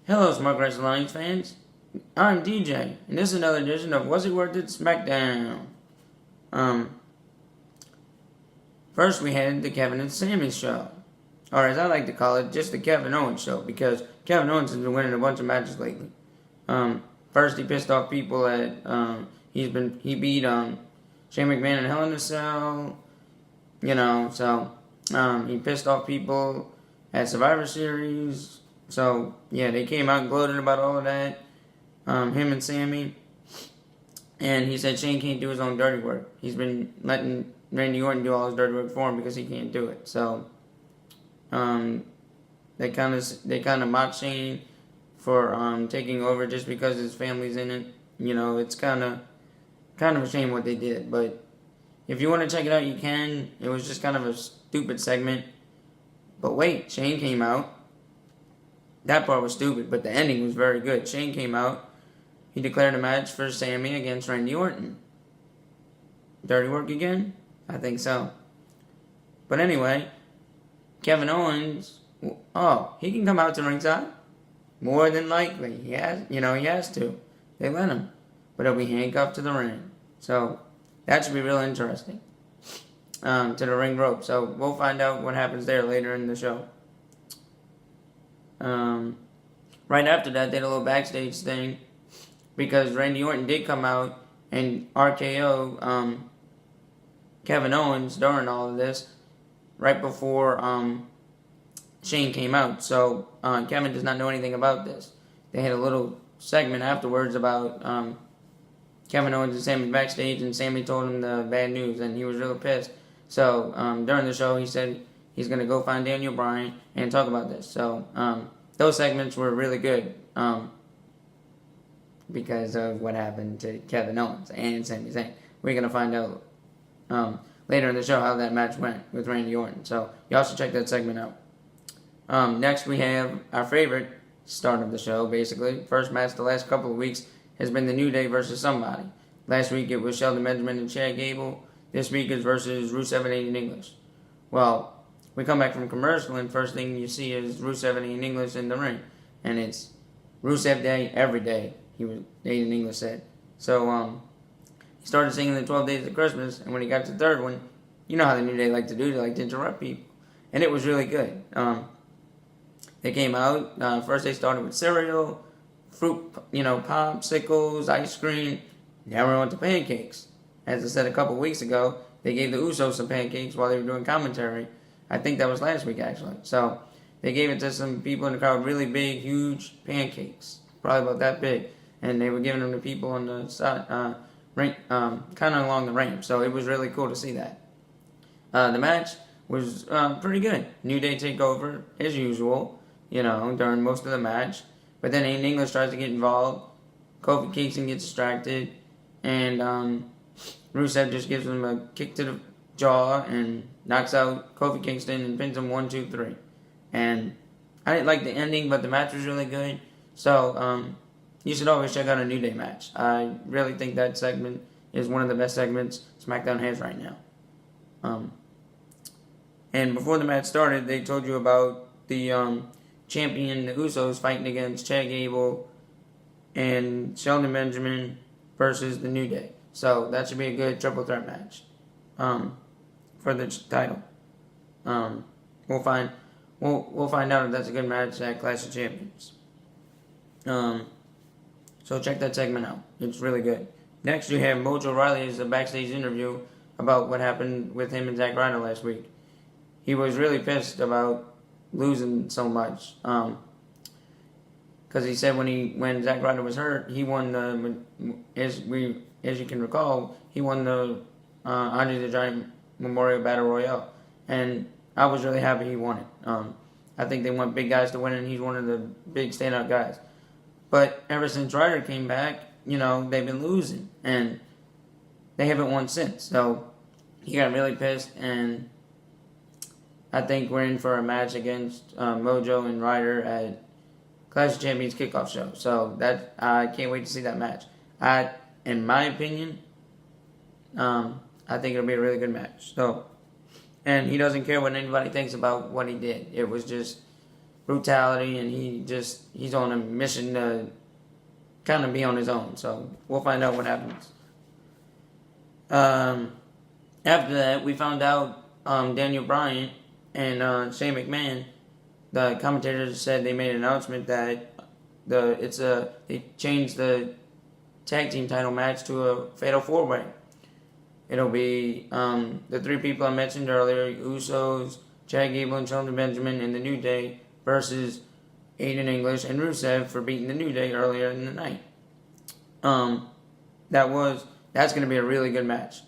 Hello, Smart Wrestling Alliance fans. I'm DJ, and this is another edition of Was It Worth It Smackdown. First we had the Kevin and Sammy show, or as I like to call it, just the Kevin Owens show, because Kevin Owens has been winning a bunch of matches lately. First he pissed off people at he beat Shane McMahon in Hell in a Cell, he pissed off people at Survivor Series. So, yeah, they came out and gloated about all of that, him and Sammy, and he said Shane can't do his own dirty work. He's been letting Randy Orton do all his dirty work for him because he can't do it. So, they kind of mocked Shane for taking over just because his family's in it. It's kind of a shame what they did. But if you want to check it out, you can. It was just kind of a stupid segment. But wait, Shane came out. That part was stupid, but the ending was very good. Shane came out. He declared a match for Sammy against Randy Orton. Dirty work again? I think so. But anyway, Kevin Owens, he can come out to ringside. More than likely. He has to. They let him. But he'll be handcuffed to the ring. So, that should be real interesting. To the ring rope. So, we'll find out what happens there later in the show. Right after that, they had a little backstage thing because Randy Orton did come out and RKO Kevin Owens during all of this right before Shane came out. So Kevin does not know anything about this. They had a little segment afterwards about Kevin Owens and Sammy backstage, and Sammy told him the bad news, and he was really pissed. So during the show, he said he's going to go find Daniel Bryan and talk about this. So those segments were really good because of what happened to Kevin Owens and Sami Zayn. We're going to find out later in the show how that match went with Randy Orton. So y'all should check that segment out. Next we have our favorite start of the show, basically. First match the last couple of weeks has been the New Day versus somebody. Last week it was Shelton Benjamin and Chad Gable. This week is versus Rusev and Aiden English. Well, we come back from commercial, and first thing you see is Rusev and Aiden English in the ring. And it's Rusev Day every day, Aiden English said. So, he started singing the 12 Days of Christmas, and when he got to the third one, you know how the New Day like to do, they like to interrupt people. And it was really good. They came out, first they started with cereal, fruit, popsicles, ice cream. Now we're on to pancakes. As I said a couple weeks ago, they gave the Usos some pancakes while they were doing commentary. I think that was last week, actually. So, they gave it to some people in the crowd, really big, huge pancakes. Probably about that big. And they were giving them to people on the side, kind of along the ramp. So, it was really cool to see that. The match was pretty good. New Day takeover, as usual, during most of the match. But then Aiden English tries to get involved. Kofi Kingston gets distracted. And Rusev just gives him a kick to the jaw and knocks out Kofi Kingston and pins him 1, 2, 3. And I didn't like the ending, but the match was really good. So, you should always check out a New Day match. I really think that segment is one of the best segments SmackDown has right now. And before the match started, they told you about the champion, the Usos, fighting against Chad Gable and Shelton Benjamin versus the New Day. So, that should be a good triple threat match. For the title. We'll find out if that's a good match at Clash of Champions. So check that segment out. It's really good. Next you have Mojo Rawley's backstage interview about what happened with him and Zack Ryder last week. He was really pissed about losing so much. Because he said when Zack Ryder was hurt, he won as you can recall, he won the Andre the Giant Memorial Battle Royale, and I was really happy he won it. I think they want big guys to win, and he's one of the big standout guys. But ever since Ryder came back, they've been losing, and they haven't won since. So he got really pissed, and I think we're in for a match against Mojo and Ryder at Clash of Champions kickoff show. So that I can't wait to see that match. In my opinion, I think it'll be a really good match. So, and he doesn't care what anybody thinks about what he did. It was just brutality, and he's on a mission to kind of be on his own. So we'll find out what happens. After that, we found out Daniel Bryan and Shane McMahon, the commentators said they made an announcement that they changed the tag team title match to a fatal 4-way. It'll be the 3 people I mentioned earlier, Usos, Chad Gable and Shelton Benjamin, and the New Day versus Aiden English and Rusev for beating the New Day earlier in the night. That's going to be a really good match.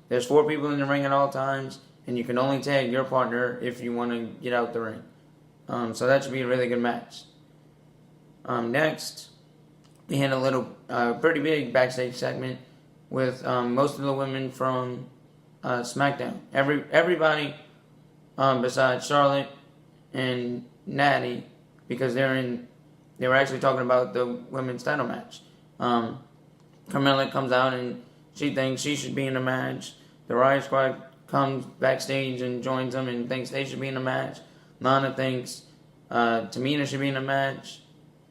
There's 4 people in the ring at all times, and you can only tag your partner if you want to get out the ring. So that should be a really good match. Next, we had a pretty big backstage segment with most of the women from Smackdown. Everybody besides Charlotte and Natty, because they were actually talking about the women's title match. Carmella comes out and she thinks she should be in the match. The Riot Squad comes backstage and joins them and thinks they should be in the match. Lana thinks Tamina should be in the match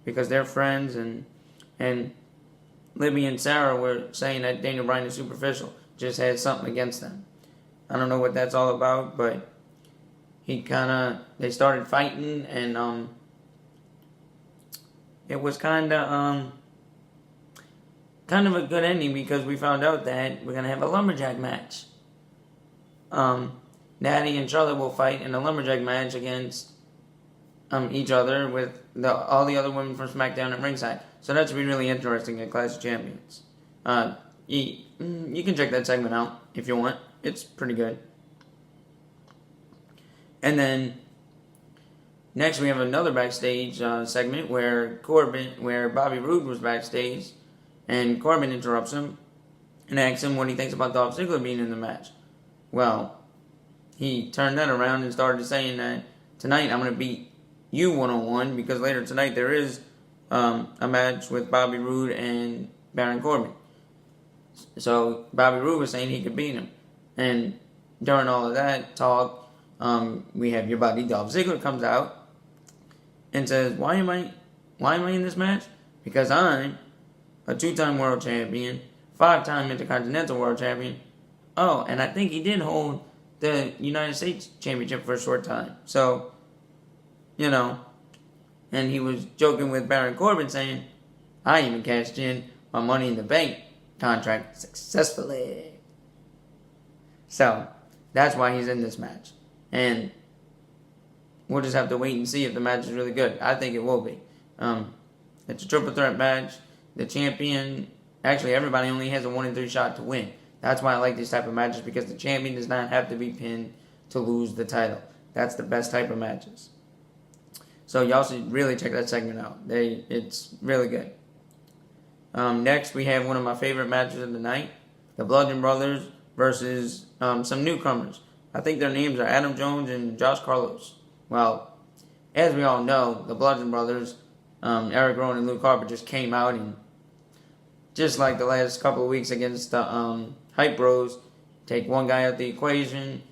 because they're friends, and Libby and Sarah were saying that Daniel Bryan is superficial, just has something against them. I don't know what that's all about, but they started fighting, and it was kind of a good ending because we found out that we're gonna have a lumberjack match. Natty and Charlotte will fight in a lumberjack match against each other with all the other women from SmackDown at ringside. So that should be really interesting at Clash of Champions. You can check that segment out if you want. It's pretty good. And then next we have another backstage segment where Bobby Roode was backstage, and Corbin interrupts him and asks him what he thinks about Dolph Ziggler being in the match. Well, he turned that around and started saying that tonight I'm going to beat you one-on-one, because later tonight there is a match with Bobby Roode and Baron Corbin. So Bobby Roode was saying he could beat him. And during all of that talk, we have your buddy Dolph Ziggler comes out and says, why am I in this match? Because I'm a 2-time world champion, 5-time Intercontinental World Champion. Oh, and I think he did hold the United States Championship for a short time. So, and he was joking with Baron Corbin saying, I even cashed in my Money in the Bank contract successfully. So, that's why he's in this match. And we'll just have to wait and see if the match is really good. I think it will be. It's a triple threat match. The champion, actually everybody only has a 1-in-3 shot to win. That's why I like these type of matches, because the champion does not have to be pinned to lose the title. That's the best type of matches. So y'all should really check that segment out. It's really good. Next, we have one of my favorite matches of the night. The Bludgeon Brothers versus some newcomers. I think their names are Adam Jones and Josh Carlos. Well, as we all know, the Bludgeon Brothers, Eric Rowan and Luke Harper, just came out and, just like the last couple of weeks against the Hype Bros, take one guy out the equation,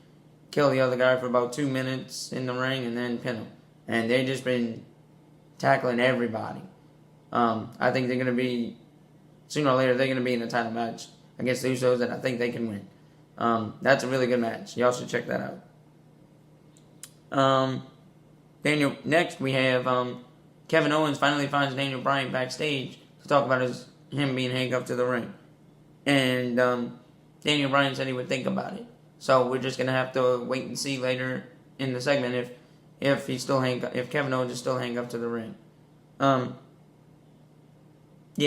kill the other guy for about 2 minutes in the ring, and then pin him. And they've just been tackling everybody. I think they're going to be, sooner or later, they're going to be in a title match against the Usos, and I think they can win. That's a really good match. Y'all should check that out. Next, we have Kevin Owens finally finds Daniel Bryan backstage to talk about him being handcuffed to the ring. And Daniel Bryan said he would think about it. So we're just going to have to wait and see later in the segment if Kevin Owens is still handcuffed to the ring. Yeah,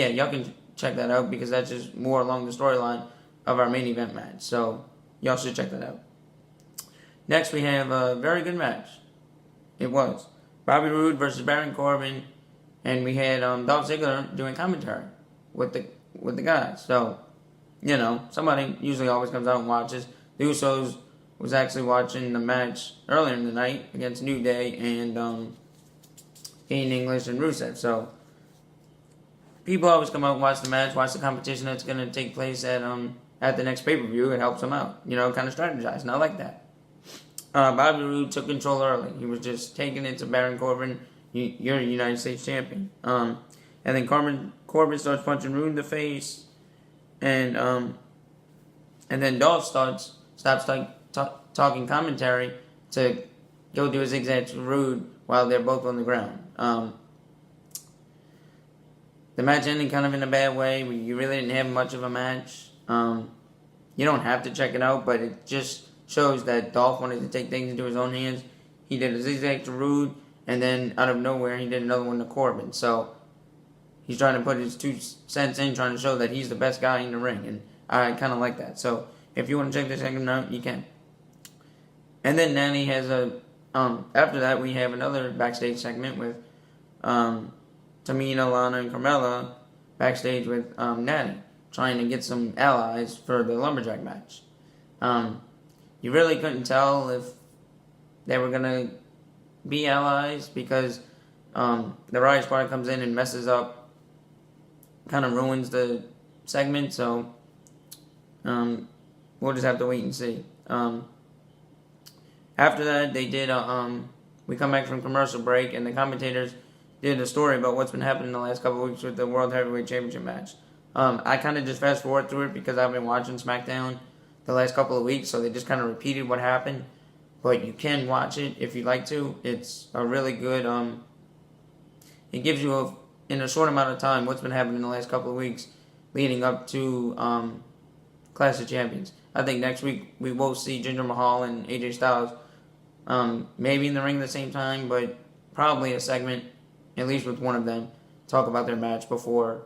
y'all can check that out, because that's just more along the storyline of our main event match. So y'all should check that out. Next, we have a very good match. It was Bobby Roode versus Baron Corbin, and we had Dolph Ziggler doing commentary with the guys. So, somebody usually always comes out and watches. The Usos was actually watching the match earlier in the night against New Day and Aiden English and Rusev. So, people always come out and watch the match, watch the competition that's going to take place at the next pay-per-view. It helps them out, kind of strategize, and I like that. Bobby Roode took control early. He was just taking it to Baron Corbin. You're a United States champion. And then Corbin starts punching Roode in the face, and then Dolph stops talking commentary to go do a zigzag to Roode while they're both on the ground. The match ended kind of in a bad way. You really didn't have much of a match. You don't have to check it out, but it just shows that Dolph wanted to take things into his own hands. He did a zigzag to Roode, and then out of nowhere, he did another one to Corbin. So he's trying to put his 2 cents in, trying to show that he's the best guy in the ring, and I kind of like that. So if you want to check this segment out, you can. And then Natty has after that, we have another backstage segment with Tamina, Lana, and Carmella backstage with Natty, trying to get some allies for the Lumberjack match. You really couldn't tell if they were going to be allies because the Riot Squad comes in and messes up, kind of ruins the segment, so we'll just have to wait and see. After that, they did we come back from commercial break, and the commentators did a story about what's been happening in the last couple of weeks with the World Heavyweight Championship match. I kind of just fast forward through it because I've been watching Smackdown the last couple of weeks, so they just kind of repeated what happened. But you can watch it if you'd like to. It's a really good, it gives you, in a short amount of time, what's been happening in the last couple of weeks leading up to Clash of Champions. I think next week we will see Jinder Mahal and AJ Styles maybe in the ring at the same time, but probably a segment, at least with one of them, talk about their match before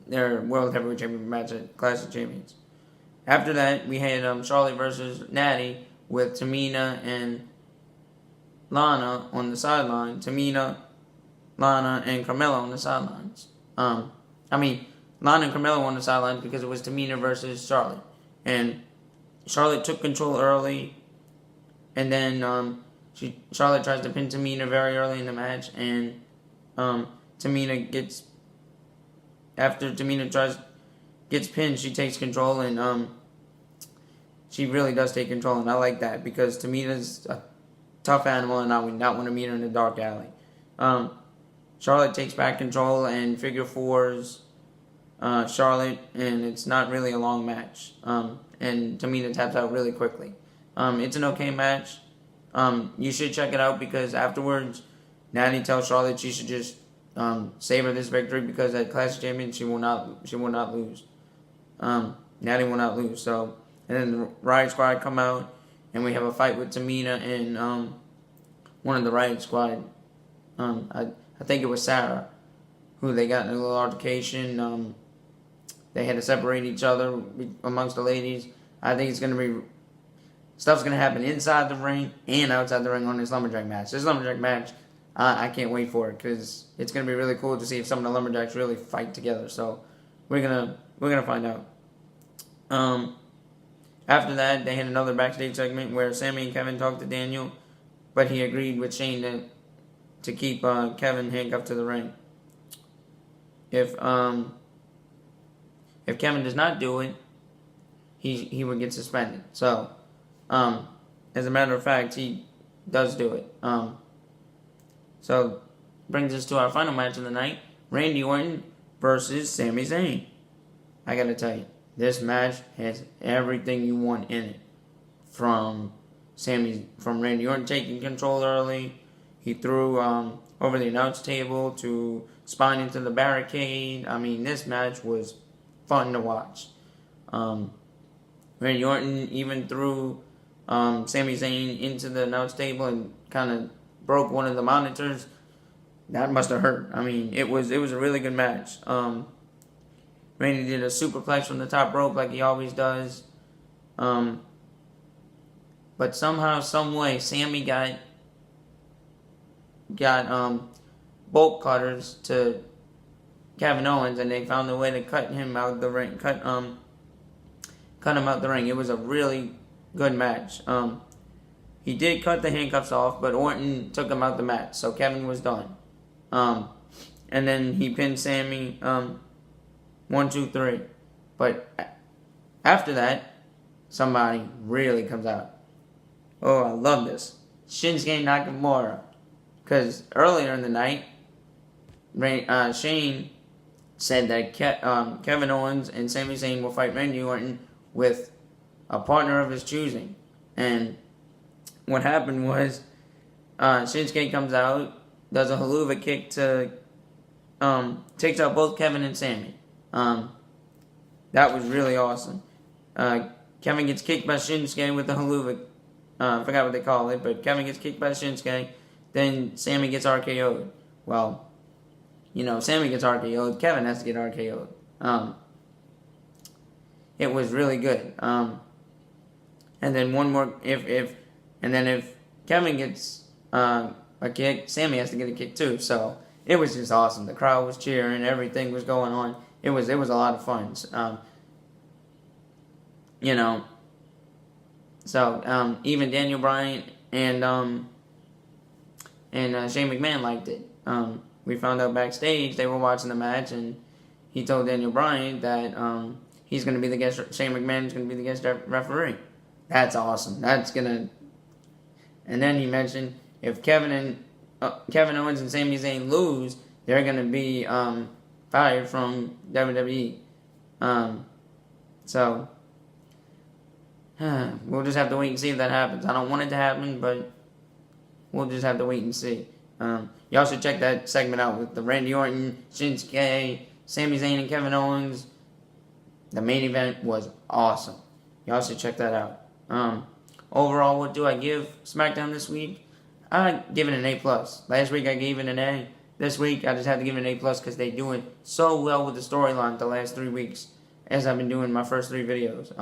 their World Heavyweight Championship match at Clash of Champions. After that, we had Charlotte versus Natty with Tamina and Lana on the sideline. Tamina, Lana, and Carmella on the sidelines. Lana and Carmella on the sidelines because it was Tamina versus Charlotte. And Charlotte took control early, and then Charlotte tries to pin Tamina very early in the match, and Tamina gets pinned, she takes control, and she really does take control, and I like that because Tamina's a tough animal, and I would not want to meet her in a dark alley. Charlotte takes back control and figure fours Charlotte, and it's not really a long match. And Tamina taps out really quickly. It's an okay match. You should check it out because afterwards, Natty tells Charlotte she should just savor this victory because at Clash of Champions she will not lose. Natty will not lose. So, and then the Riot Squad come out, and we have a fight with Tamina and one of the Riot Squad. I think it was Sarah, who they got in a little altercation. They had to separate each other amongst the ladies. I think stuff's going to happen inside the ring and outside the ring on this Lumberjack match. This Lumberjack match, I can't wait for it because it's going to be really cool to see if some of the Lumberjacks really fight together. So we're gonna find out. After that, they had another backstage segment where Sammy and Kevin talked to Daniel, but he agreed with Shane to keep Kevin handcuffed to the ring. If Kevin does not do it, he would get suspended. So, as a matter of fact, he does do it. So, brings us to our final match of the night: Randy Orton versus Sami Zayn. I gotta tell you, this match has everything you want in it. From Randy Orton taking control early, he threw over the announce table to spine into the barricade. I mean, this match was fun to watch. Randy Orton even threw Sami Zayn into the announce table and kind of broke one of the monitors. That must have hurt. I mean, it was a really good match. Randy did a superplex from the top rope like he always does. But somehow, some way, Sami got bolt cutters to Kevin Owens, and they found a way to cut him out of the ring. Cut him out the ring. It was a really good match. He did cut the handcuffs off, but Orton took him out the match, so Kevin was done. And then he pinned Sami 1, 2, 3. But after that, somebody really comes out. Oh, I love this. Shinsuke Nakamura. Because earlier in the night, Shane said that Kevin Owens and Sami Zayn will fight Randy Orton with a partner of his choosing. And what happened was Shinsuke comes out, does a haluva kick to takes out both Kevin and Sami. That was really awesome. Kevin gets kicked by Shinsuke with the haluva. I forgot what they call it, but Kevin gets kicked by Shinsuke. Then Sami gets RKO'd. Well, Sami gets RKO'd. Kevin has to get RKO'd. It was really good. And then one more. If Kevin gets a kick, Sami has to get a kick too. So it was just awesome. The crowd was cheering. Everything was going on. It was a lot of fun. So even Daniel Bryan and Shane McMahon liked it. We found out backstage they were watching the match, and he told Daniel Bryan that he's going to be the guest. Shane McMahon is going to be the guest referee. That's awesome. And then he mentioned if Kevin Owens and Sami Zayn lose, they're going to be fired from WWE. So we'll just have to wait and see if that happens. I don't want it to happen, but we'll just have to wait and see. Y'all should check that segment out with the Randy Orton, Shinsuke, Sami Zayn, and Kevin Owens. The main event was awesome. Y'all should check that out. Overall, what do I give SmackDown this week? I give it an A+. Last week I gave it an A. This week I just had to give it an A+ because they're doing so well with the storyline the last 3 weeks as I've been doing my first 3 videos.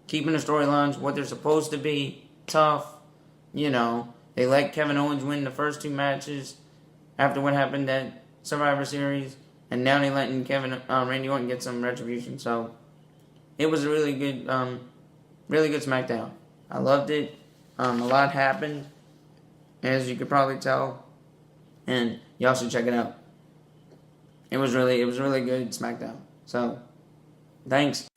Keeping the storylines what they're supposed to be, tough. They let Kevin Owens win the first 2 matches after what happened at Survivor Series, and now they're letting Randy Orton get some retribution. So it was a really good SmackDown. I loved it. A lot happened, as you could probably tell, and y'all should check it out. It was really good SmackDown. So thanks.